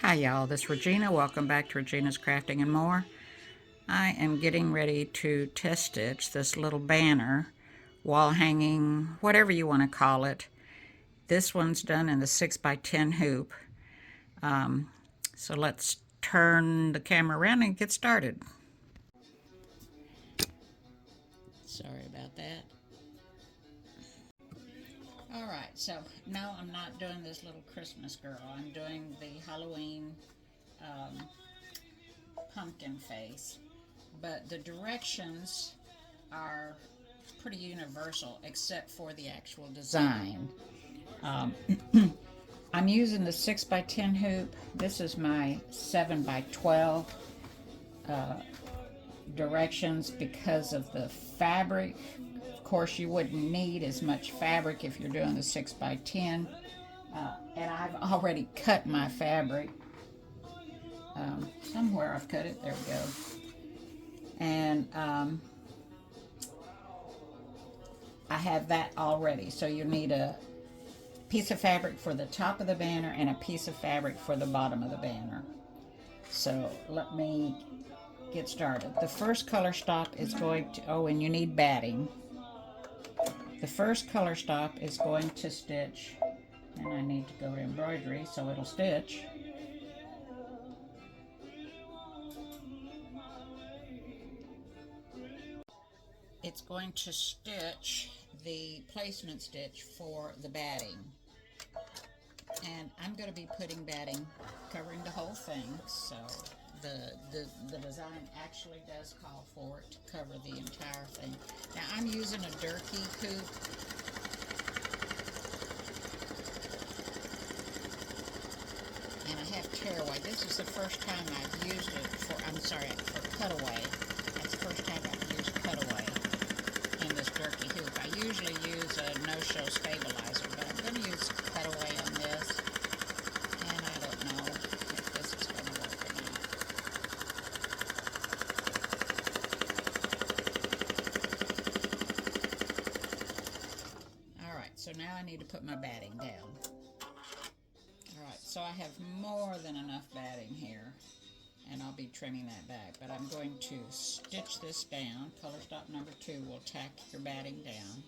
Hi y'all, this is Regina. Welcome back to Regina's Crafting and More. I am getting ready to test stitch this little banner, wall hanging, whatever you want to call it. This one's done in the 6x10 hoop. So let's turn the camera around and get started. Sorry about that. Alright, so no, I'm not doing this little Christmas girl. I'm doing the Halloween pumpkin face. But the directions are pretty universal except for the actual design. I'm using the 6x10 hoop. This is my 7x12 directions because of the fabric. Of course, you wouldn't need as much fabric if you're doing the 6x10. And I've already cut my fabric. Somewhere I've cut it. There we go. And I have that already. So you need a piece of fabric for the top of the banner and a piece of fabric for the bottom of the banner. So let me get started. The first color stop is going to, oh, and you need batting. The first color stop is going to stitch, and I need to go to embroidery so it'll stitch. It's going to stitch the placement stitch for the batting. And I'm going to be putting batting covering the whole thing, so the design actually does call for it to cover the entire thing. Now I'm using a Durkee hoop. And I have tearaway. This is the first time I've used it for cutaway. That's the first time I've used cutaway in this Durkee hoop. I usually use a no-show stabilizer, but I'm going to use cutaway on this. And I don't know if this is going to work or not. Alright, so now I need to put my batting down. Alright, so I have more than enough batting here, and I'll be trimming that back, but I'm going to stitch this down. Color stop number 2 will tack your batting down.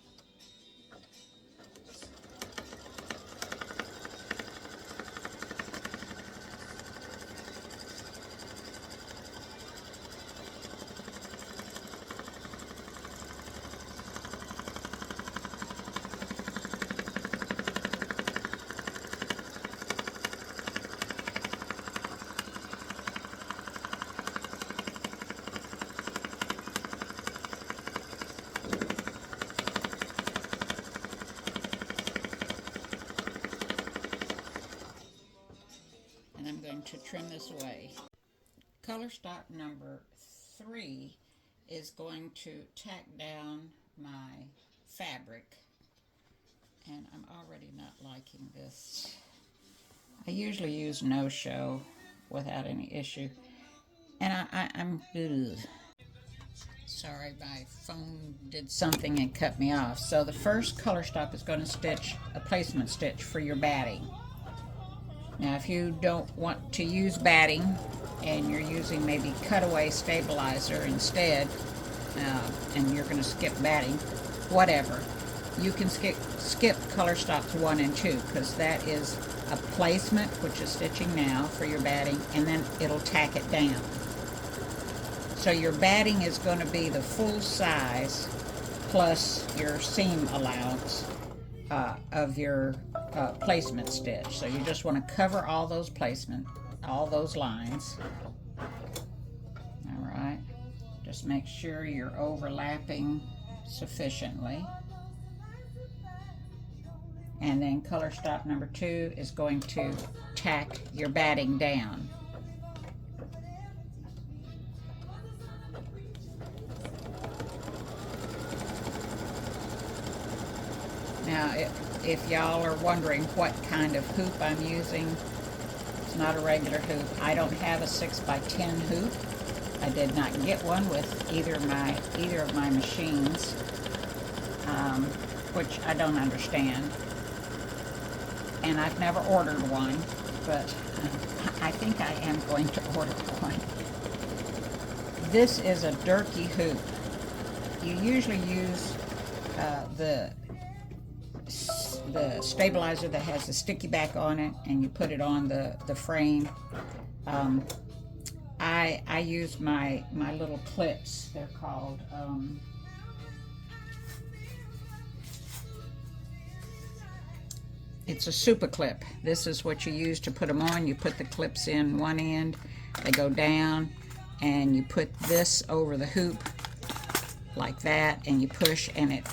To trim this away. Color stock number 3 is going to tack down my fabric, and I'm already not liking this. I usually use no-show without any issue, and I'm sorry, my phone did something and cut me off. So the first color stop is going to stitch a placement stitch for your batting. Now, if you don't want to use batting and you're using maybe cutaway stabilizer instead, and you're going to skip batting, whatever, you can skip color stops 1 and 2 because that is a placement, which is stitching now for your batting, and then it'll tack it down. So your batting is going to be the full size plus your seam allowance of your placement stitch. So you just want to cover all those all those lines. All right, just make sure you're overlapping sufficiently. And then color stop number 2 is going to tack your batting down. Now, if y'all are wondering what kind of hoop I'm using, it's not a regular hoop. I don't have a 6x10 hoop. I did not get one with either of my machines, which I don't understand. and I've never ordered one, but I think I am going to order one. This is a Durkee hoop. You usually use the stabilizer that has the sticky back on it, and you put it on the frame. I use my little clips. They're called it's a super clip. This is what you use to put them on. You put the clips in one end, they go down, and you put this over the hoop like that, and you push, and it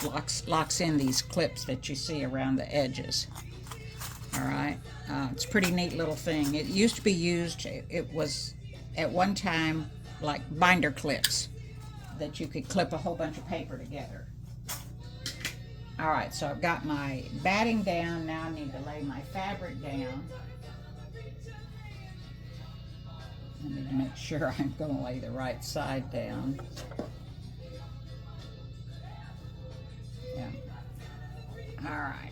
locks in these clips that you see around the edges. All right, it's a pretty neat little thing. It used to be used, it was at one time like binder clips that you could clip a whole bunch of paper together. All right, so I've got my batting down. Now I need to lay my fabric down. I need to make sure I'm going to lay the right side down. Yeah. All right.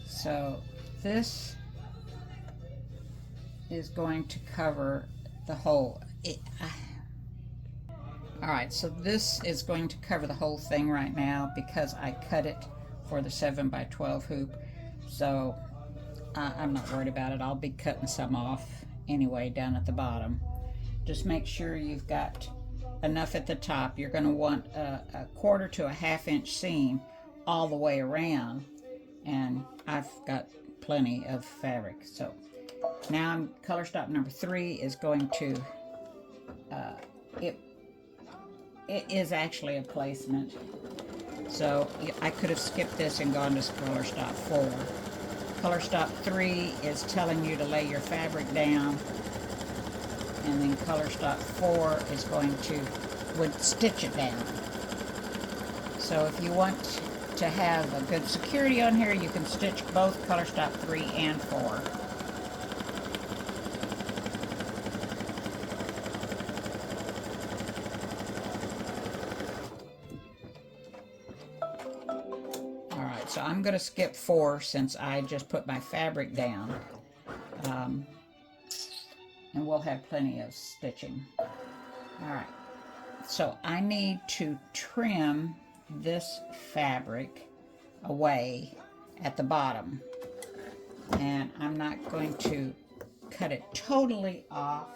So this is going to cover the whole. All right, so this is going to cover the whole thing right now because I cut it for the 7x12 hoop. So I'm not worried about it. I'll be cutting some off anyway down at the bottom. Just make sure you've got enough at the top. You're going to want a 1/4 to a 1/2 inch seam all the way around, and I've got plenty of fabric. So now color stop number 3 is going to it is actually a placement, so I could have skipped this and gone to color stop 4. Color stop 3 is telling you to lay your fabric down, and then color stop 4 is going to stitch it down. So if you want to have a good security on here, you can stitch both color stop 3 and 4. So I'm going to skip 4 since I just put my fabric down, and we'll have plenty of stitching. All right, so I need to trim this fabric away at the bottom, and I'm not going to cut it totally off.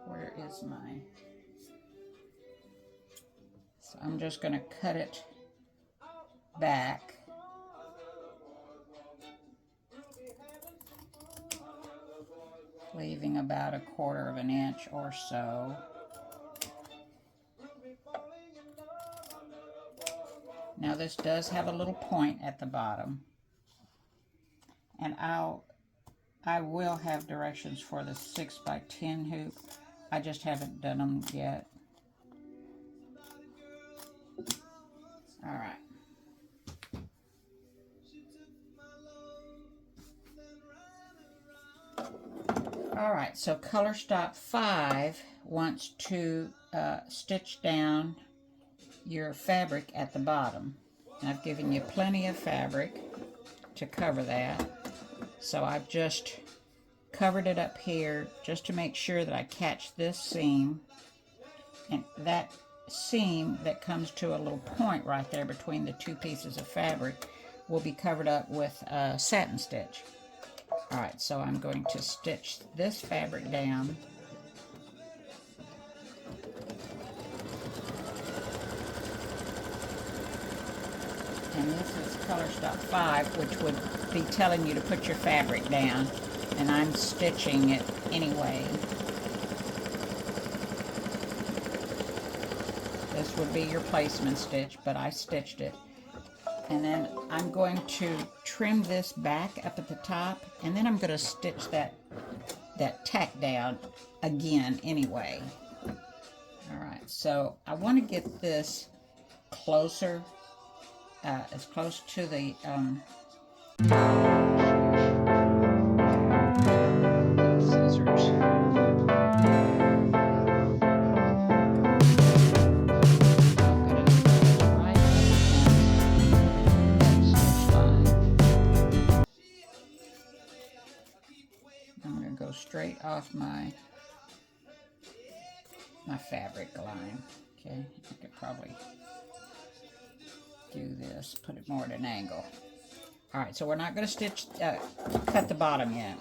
Where is my... So I'm just going to cut it back, leaving about a 1/4 of an inch or so. Now this does have a little point at the bottom, and I will have directions for the 6x10 hoop. I just haven't done them yet. All right. All right, so color stop 5 wants to stitch down your fabric at the bottom. And I've given you plenty of fabric to cover that. So I've just covered it up here just to make sure that I catch this seam. And that seam that comes to a little point right there between the 2 pieces of fabric will be covered up with a satin stitch. All right, so I'm going to stitch this fabric down. And this is color stop 5, which would be telling you to put your fabric down. And I'm stitching it anyway. This would be your placement stitch, but I stitched it. And then I'm going to trim this back up at the top, and then I'm going to stitch that tack down again anyway. All right, so I want to get this closer, as close to the scissors. Stitch line. straight off my fabric line. Okay, I could probably do this, put it more at an angle. All right, so we're not going to cut the bottom yet.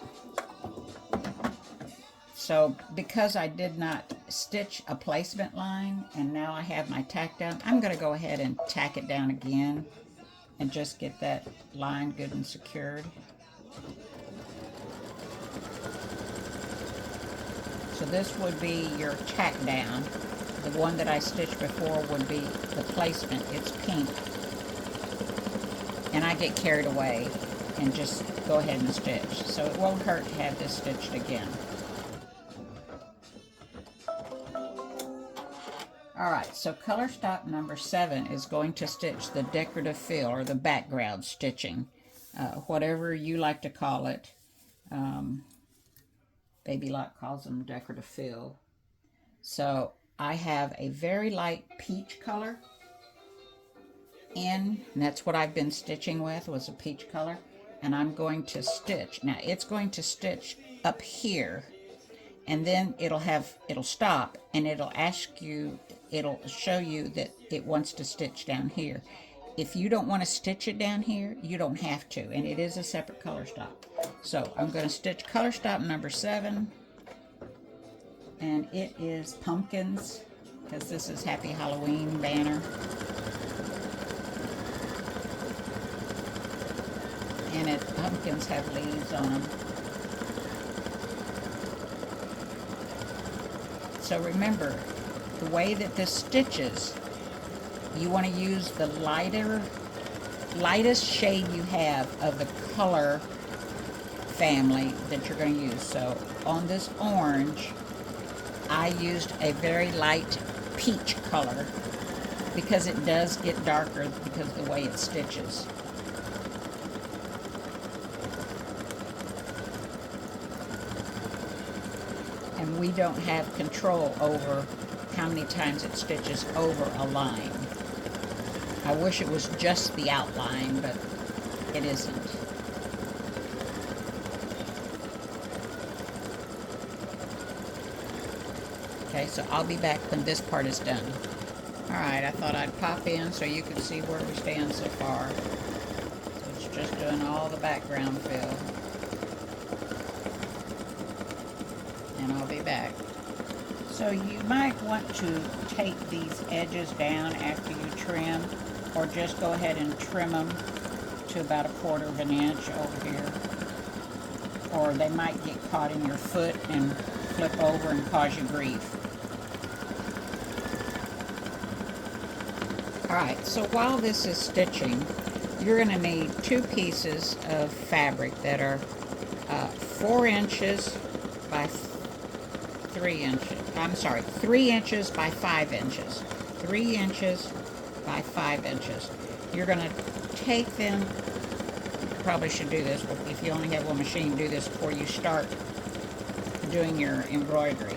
So because I did not stitch a placement line and now I have my tack down, I'm going to go ahead and tack it down again and just get that line good and secured. So this would be your tack down. The one that I stitched before would be the placement. It's pink. And I get carried away and just go ahead and stitch. So it won't hurt to have this stitched again. Alright, so color stop number 7 is going to stitch the decorative fill, or the background stitching, whatever you like to call it. Baby Lock calls them decorative fill. So I have a very light peach color in, and that's what I've been stitching with, was a peach color, and I'm going to stitch. Now it's going to stitch up here, and then it'll stop, and it'll show you that it wants to stitch down here. If you don't want to stitch it down here, you don't have to, and it is a separate color stop. So I'm going to stitch color stop number 7, and it is pumpkins, because this is Happy Halloween banner. And pumpkins have leaves on them. So remember, the way that this stitches, you want to use the lightest shade you have of the color family that you're going to use. So on this orange, I used a very light peach color because it does get darker because of the way it stitches. And we don't have control over how many times it stitches over a line. I wish it was just the outline, but it isn't. Okay, so I'll be back when this part is done. Alright, I thought I'd pop in so you could see where we stand so far. So it's just doing all the background fill. And I'll be back. So you might want to take these edges down after you trim, or just go ahead and trim them to about 1/4 of an inch over here. Or they might get caught in your foot and flip over and cause you grief. Alright, so while this is stitching, you're going to need 2 pieces of fabric that are 4 inches by 3 inches. I'm sorry, 3 inches by 5 inches. 3 inches by 5 inches. You're going to take them, you probably should do this, but if you only have one machine, do this before you start doing your embroidery.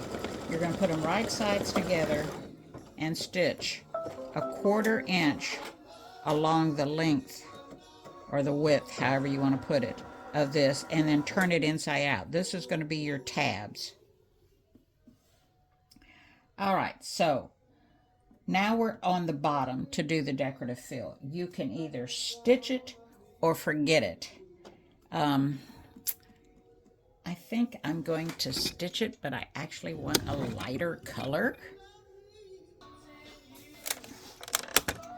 You're going to put them right sides together and stitch 1/4 inch along the length or the width, however you want to put it, of this, and then turn it inside out. This is going to be your tabs. Alright, so now we're on the bottom to do the decorative fill. You can either stitch it or forget it. I think I'm going to stitch it, but I actually want a lighter color.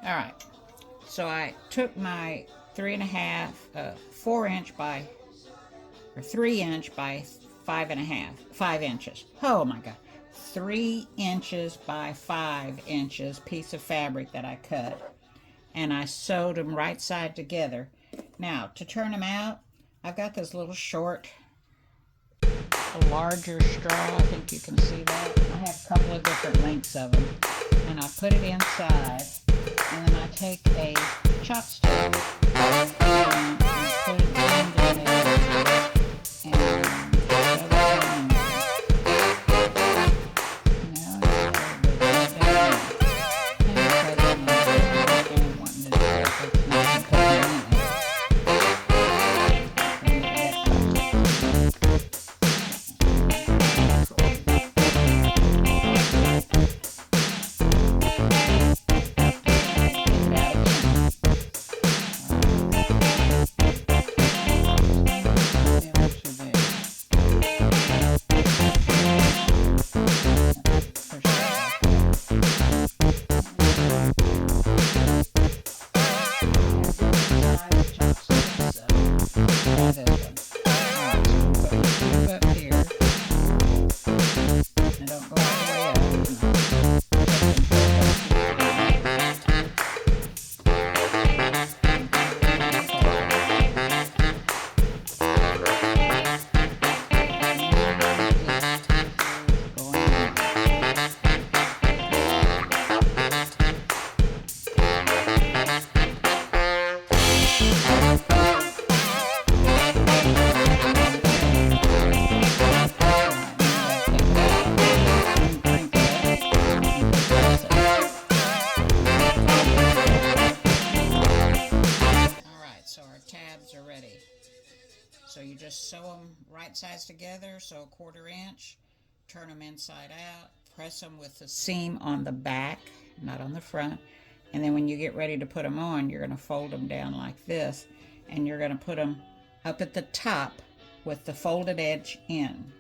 Alright, so I took my 3 inch by 5 inches. Oh my god. 3 inches by 5 inches piece of fabric that I cut, and I sewed them right side together. Now to turn them out, I've got this little short, a larger straw. I think you can see that. I have a couple of different lengths of them, and I put it inside, and then I take a chopstick and put it into there and So you just sew them right sides together, so 1/4 inch, turn them inside out, press them with the seam on the back, not on the front, and then when you get ready to put them on, you're going to fold them down like this, and you're going to put them up at the top with the folded edge in.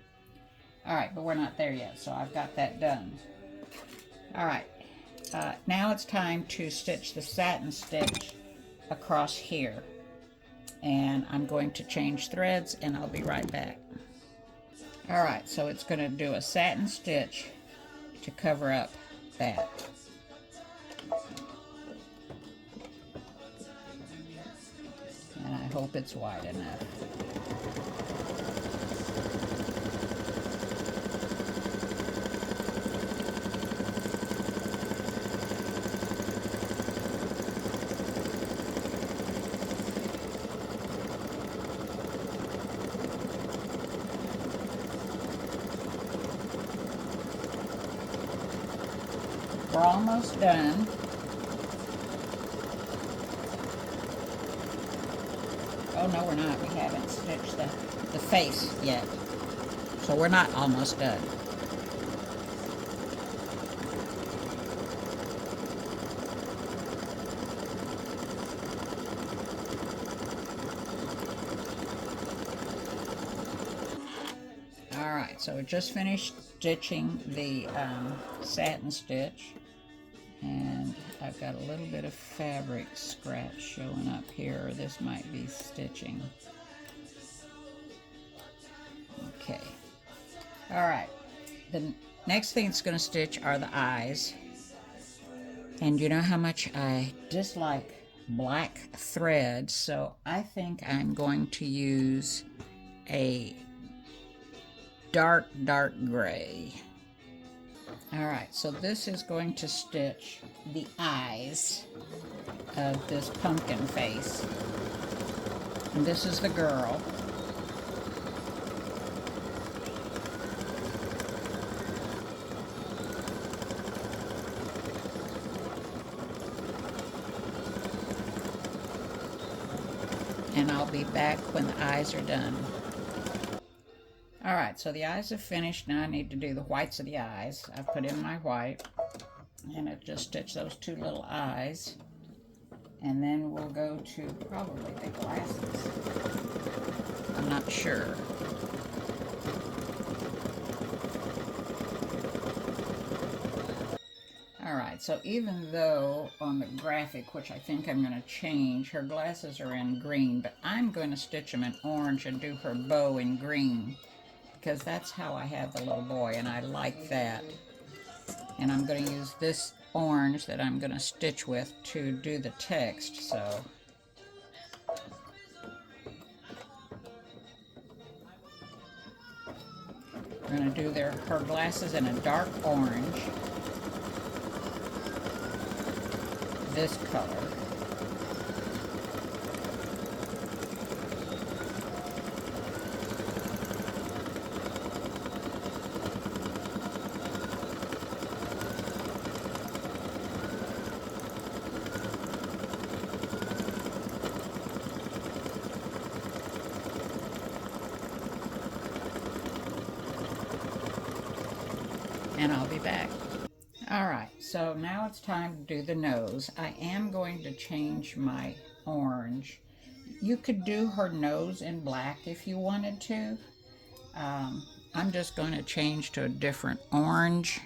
Alright, but we're not there yet, so I've got that done. Alright, now it's time to stitch the satin stitch across here. And I'm going to change threads and I'll be right back. Alright, so it's going to do a satin stitch to cover up that. And I hope it's wide enough. We're almost done. Oh no, we're not. We haven't stitched the face yet. So we're not almost done. Alright, so we just finished stitching the satin stitch. And I've got a little bit of fabric scratch showing up here. This might be stitching. Okay. Alright. The next thing it's going to stitch are the eyes. And you know how much I dislike black thread, so I think I'm going to use a dark gray. Alright, so this is going to stitch the eyes of this pumpkin face. And this is the girl. And I'll be back when the eyes are done. Alright, so the eyes are finished. Now I need to do the whites of the eyes. I put in my white, and I just stitch those two little eyes. And then we'll go to probably the glasses. I'm not sure. Alright, so even though on the graphic, which I think I'm going to change, her glasses are in green, but I'm going to stitch them in orange and do her bow in green, because that's how I have the little boy, and I like that. And I'm going to use this orange that I'm going to stitch with to do the text, so. I'm going to do her glasses in a dark orange. This color. And I'll be back. Alright, so now it's time to do the nose. I am going to change my orange. You could do her nose in black if you wanted to. I'm just going to change to a different orange.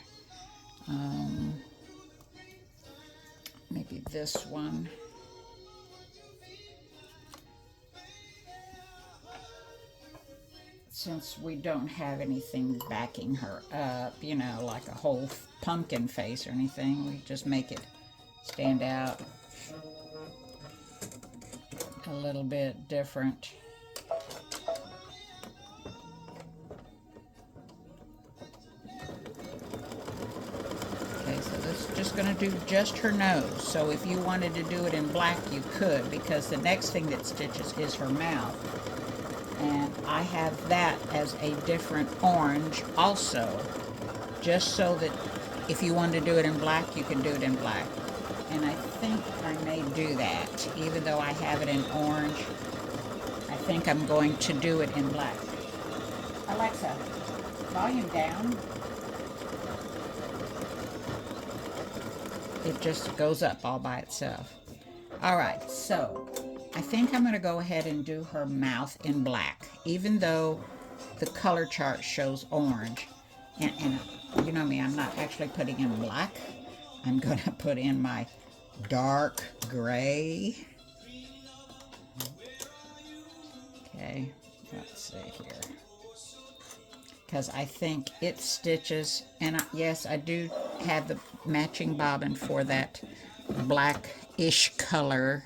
Maybe this one. Since we don't have anything backing her up, you know, like a whole pumpkin face or anything, we just make it stand out a little bit different. Okay, so this is just going to do just her nose. So if you wanted to do it in black, you could, because the next thing that stitches is her mouth. And I have that as a different orange also, just so that if you wanted to do it in black, you can do it in black. And I think I may do that, even though I have it in orange. I think I'm going to do it in black. Alexa, volume down. It just goes up all by itself. All right, so I think I'm going to go ahead and do her mouth in black, even though the color chart shows orange. And you know me, I'm not actually putting in black. I'm going to put in my dark gray. Okay, let's see here. Because I think it stitches, and yes, I do have the matching bobbin for that black-ish color.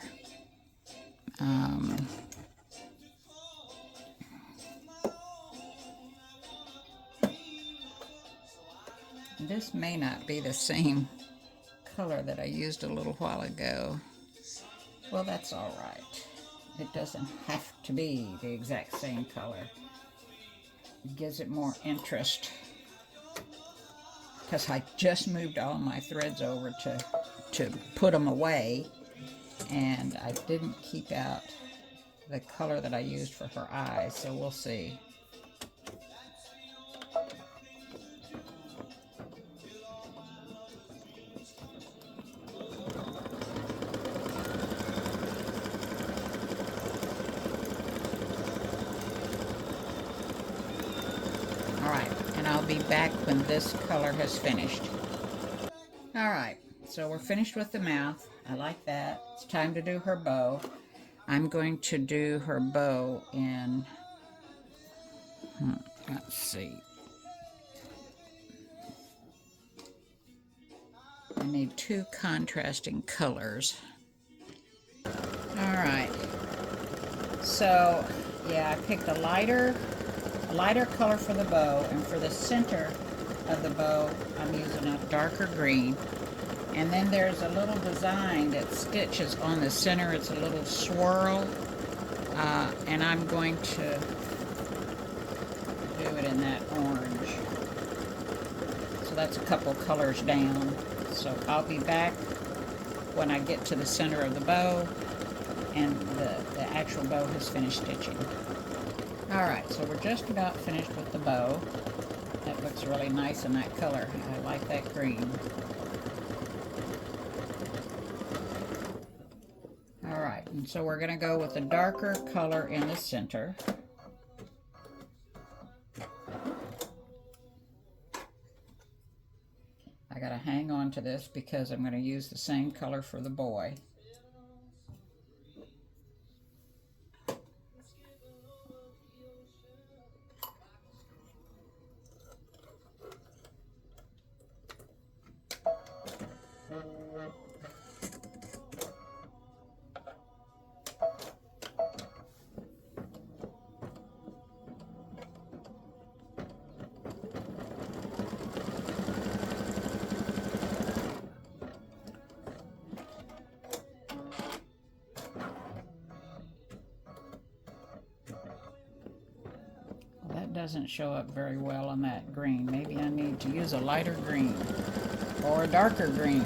This may not be the same color that I used a little while ago. Well, that's all right. It doesn't have to be the exact same color. It gives it more interest. Because I just moved all my threads over to put them away, and I didn't keep out the color that I used for her eyes, so we'll see. Alright, and I'll be back when this color has finished. Alright, so we're finished with the mouth. I like that. It's time to do her bow. I'm going to do her bow in, let's see. I need two contrasting colors. Alright, so yeah, I picked a lighter color for the bow, and for the center of the bow I'm using a darker green. And then there's a little design that stitches on the center. It's a little swirl, and I'm going to do it in that orange. So that's a couple colors down. So I'll be back when I get to the center of the bow and the actual bow has finished stitching. Alright, so we're just about finished with the bow. That looks really nice in that color. I like that green. Alright, and so we're going to go with the darker color in the center. I got to hang on to this because I'm going to use the same color for the boy. Doesn't show up very well on that green. Maybe I need to use a lighter green or a darker green.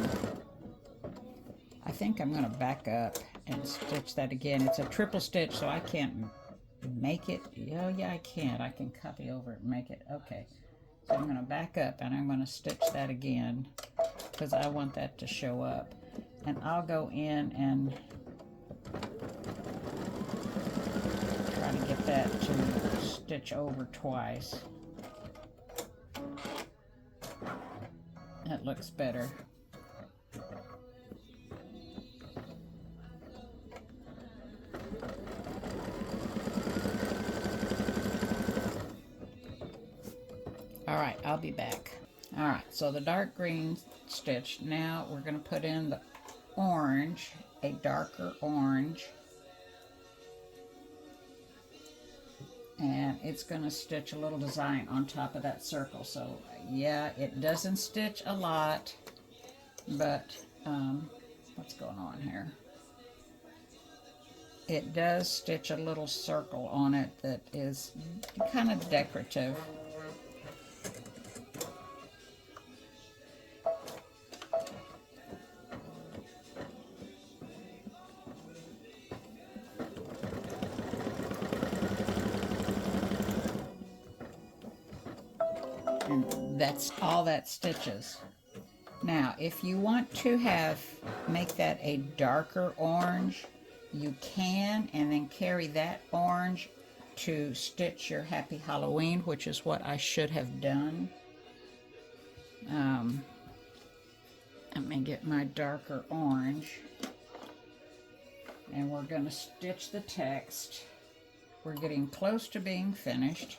I think I'm going to back up and stitch that again. It's a triple stitch, so I can't make it. Yeah, I can. I can copy over it and make it. Okay, so I'm going to back up and I'm going to stitch that again because I want that to show up. And I'll go in and try to get that to stitch over twice. That looks better. Alright, I'll be back. Alright, so the dark green stitch. Now we're going to put in the orange, a darker orange. And it's going to stitch a little design on top of that circle. So yeah, it doesn't stitch a lot, but what's going on here? It does stitch a little circle on it that is kind of decorative. And that's all that stitches. Now, if you want to make that a darker orange, you can, and then carry that orange to stitch your Happy Halloween, which is what I should have done. Let me get my darker orange, and we're going to stitch the text. We're getting close to being finished.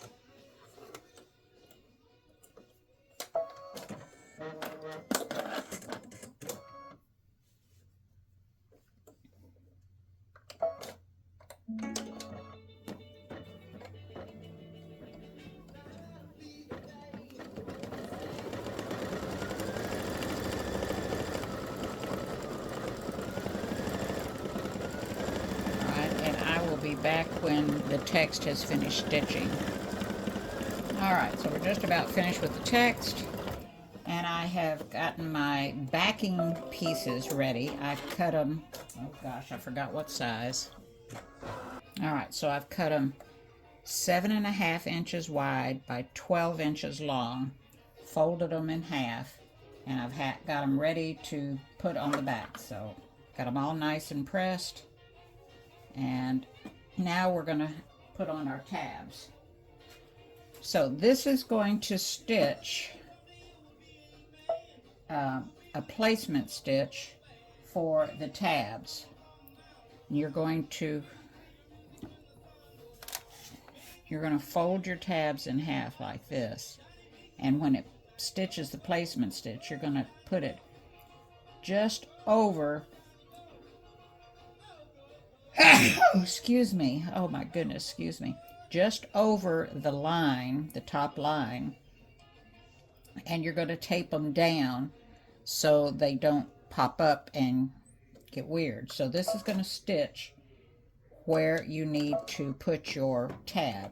Be back when the text has finished stitching. Alright, so we're just about finished with the text, and I have gotten my backing pieces ready. I've cut them, oh gosh, I forgot what size. Alright, so I've cut them 7.5 inches wide by 12 inches long, folded them in half, and I've got them ready to put on the back. So got them all nice and pressed, and now we're going to put on our tabs. So this is going to stitch a placement stitch for the tabs. You're going to fold your tabs in half like this, and when it stitches the placement stitch, you're going to put it just over excuse me, oh my goodness, excuse me, just over the line, the top line, and you're going to tape them down so they don't pop up and get weird. So this is going to stitch where you need to put your tab.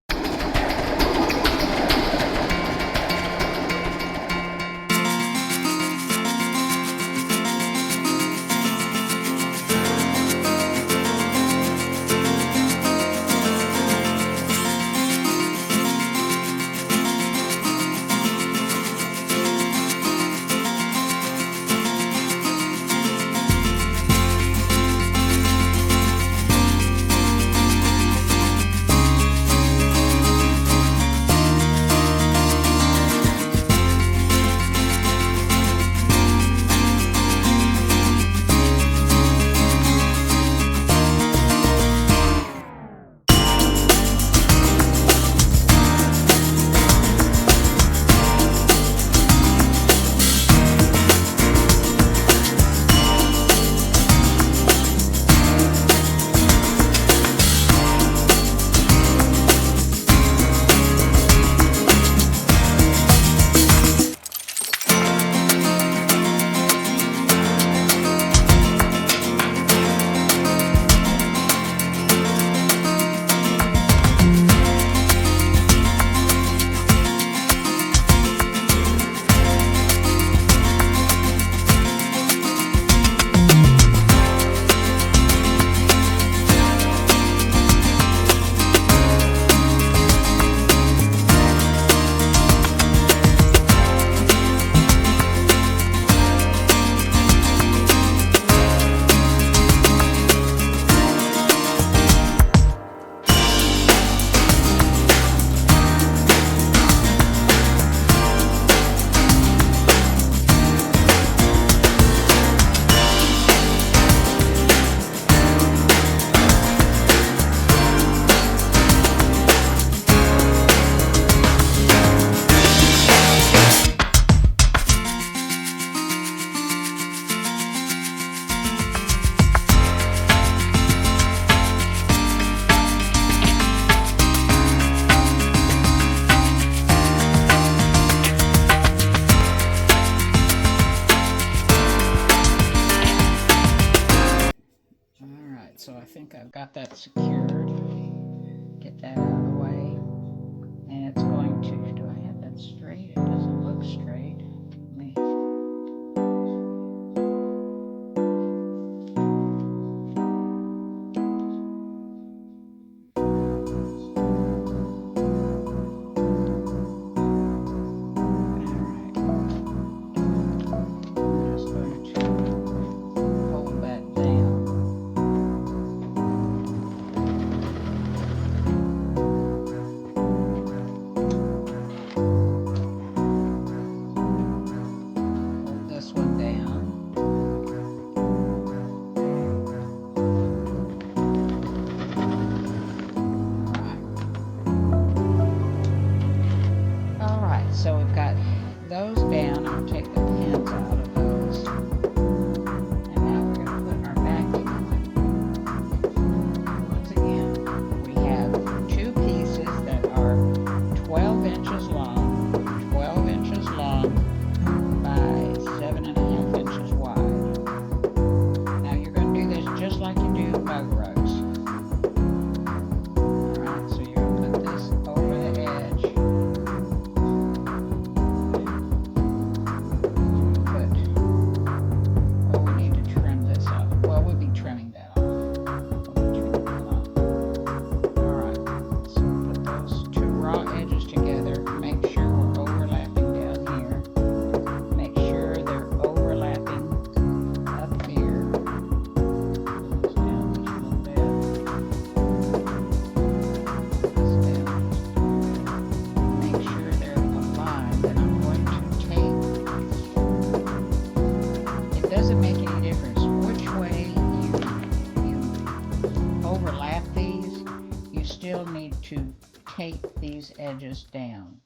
these edges down,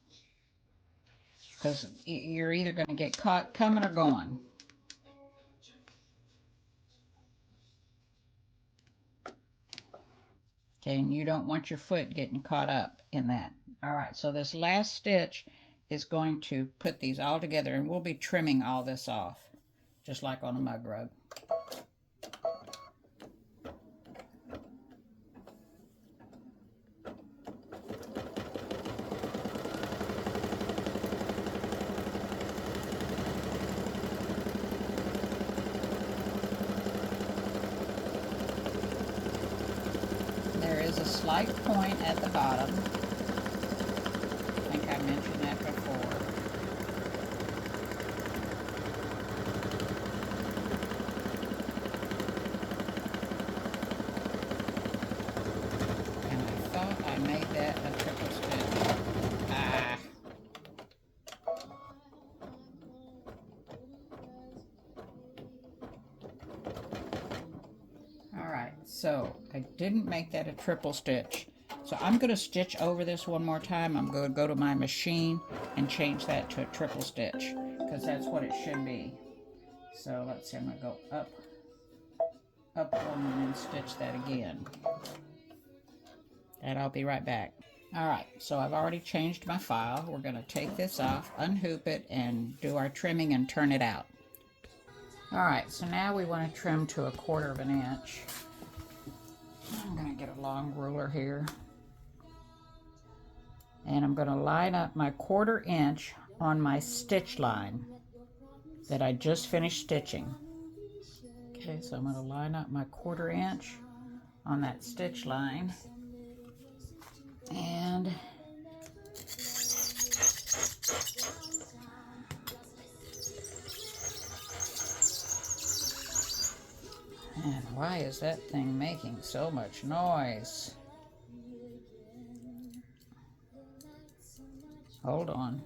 because you're either going to get caught coming or going. Okay, and you don't want your foot getting caught up in that. All right, so this last stitch is going to put these all together, and we'll be trimming all this off, just like on a mug rug. There is a slight point at the bottom. I think I mentioned that before. And I thought I made that a triple stitch. Ah. Alright, so I didn't make that a triple stitch. So I'm going to stitch over this one more time. I'm going to go to my machine and change that to a triple stitch, because that's what it should be. So let's see, I'm going to go up one, and then stitch that again. And I'll be right back. Alright, so I've already changed my file. We're going to take this off, unhoop it, and do our trimming and turn it out. Alright, so now we want to trim to 1/4 of an inch. I'm going to get a long ruler here. And I'm going to line up my 1/4 inch on my stitch line that I just finished stitching. Okay, so I'm going to line up my 1/4 inch on that stitch line. And why is that thing making so much noise? Hold on.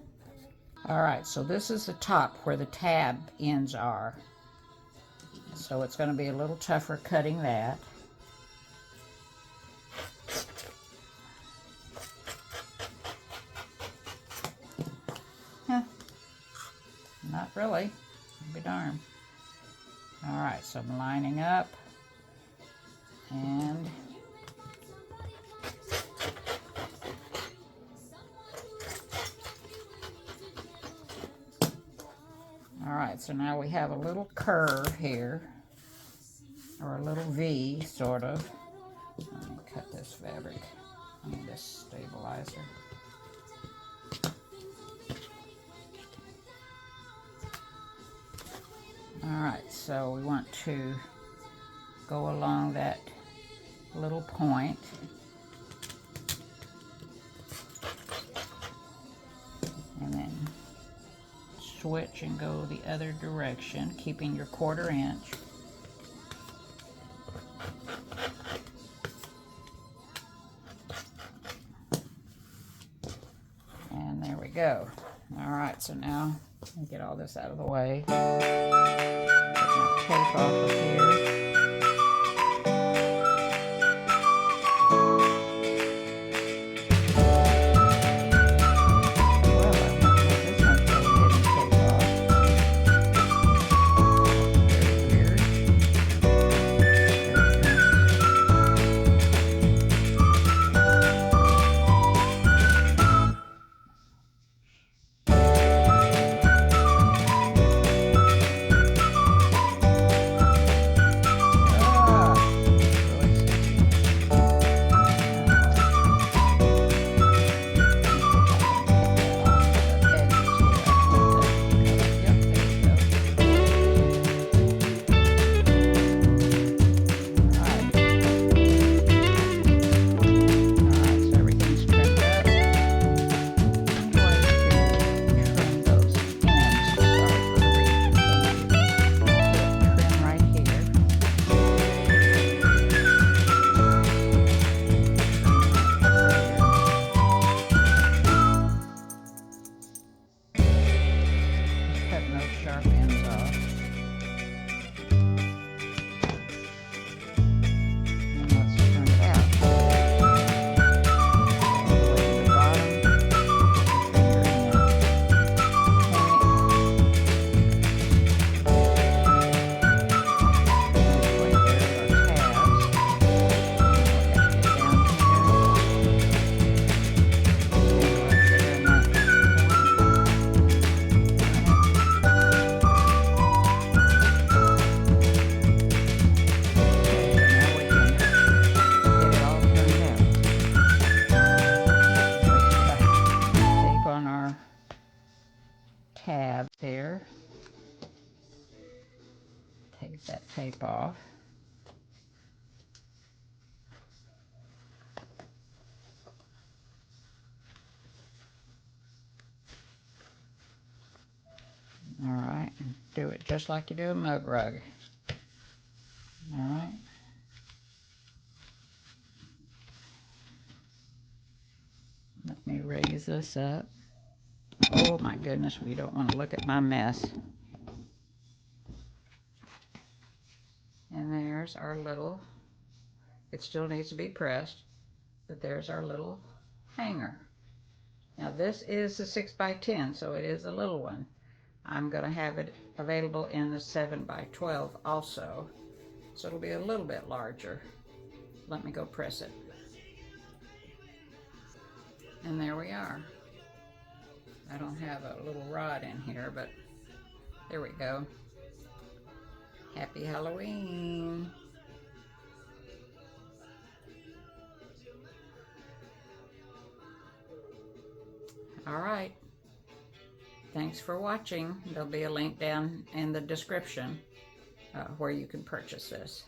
Alright, so this is the top where the tab ends are. So it's going to be a little tougher cutting that. Huh. Not really. I'll be darned. Alright, so I'm lining up. And alright, so now we have a little curve here, or a little V, sort of. Let me cut this fabric. I need this stabilizer. Alright, so we want to go along that little point. And then switch and go the other direction, keeping your 1/4 inch. And there we go. Alright, so now let me get all this out of the way. Take my tape off of here. tab there. Take that tape off. All right, do it just like you do a mug rug. All right. Let me raise this up. Oh my goodness, we don't want to look at my mess. And there's our little, it still needs to be pressed, but there's our little hanger. Now this is a 6x10, so it is a little one. I'm going to have it available in the 7x12 also, so it'll be a little bit larger. Let me go press it. And there we are. I don't have a little rod in here, but there we go. Happy Halloween. All right. Thanks for watching. There'll be a link down in the description where you can purchase this.